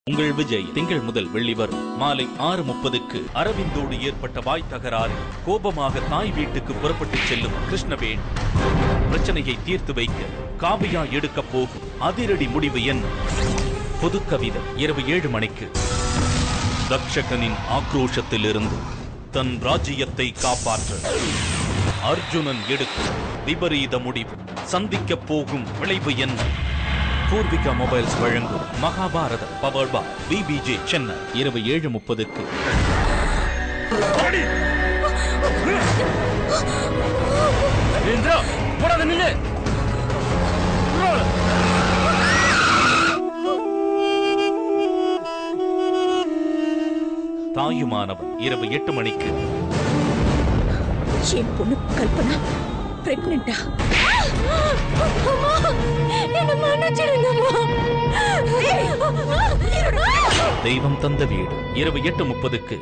உங்கள் விஜய் திங்கள் முதல் வெள்ளி வரும் மாலை 6:30க்கு அரவிந்தோடு ஏற்பட்ட வாய் தகராறு கோபமாக தாய் வீட்டுக்கு புறப்பட்டு செல்லும் கிருஷ்ணவேணி பிரச்சனையை தீர்த்து வைக்க காவியா எடுக்க போகும் அதிரடி முடிவு என்ன? பொது கவிதை இரவு 7 மணிக்கு. தக்ஷகனின் ஆக்ரோஷத்திலிருந்து தன் ராஜ்யத்தை காப்பாற்ற அர்ஜுனன் எடுக்கும் விபரீத முடிவு சந்திக்க போகும் விளைவு என்ன? பூர்விகா மொபைல்ஸ் வழங்கும் Mahabharatam powered by PBJ Chennai இரவு 7:30க்கு. தாயுமானவன் இரவு 8 மணிக்கு. என் பொண்ணு கல்பனா பிரெக்னெண்டா? தெய்வம் தந்த வீடு இரவு 8:30க்கு.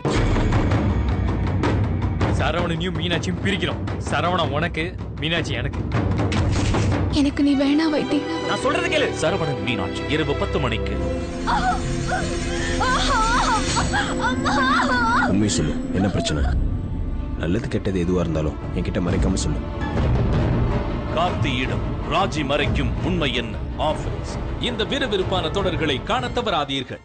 சரவணனையும் மீனாட்சியும் பிரிக்கிறோம். சரவணன் உனக்கு, மீனாட்சி எனக்கு. எனக்கு நீ வேணா வைத்தி. நான் சொல்றது கேளு. சரவணன் மீனாட்சி இரவு 10 மணிக்கு. உண்மை சொல்லு, என்ன பிரச்சனை? நல்லது கெட்டது எதுவா இருந்தாலும் என்கிட்ட மறைக்காம சொல்லு. கார்த்தியிடம் ராஜி மறைக்கும் உண்மை என்ன? ஆஃபீஸ். இந்த விறுவிறுப்பான தொடர்களை காண தவறாதீர்கள்.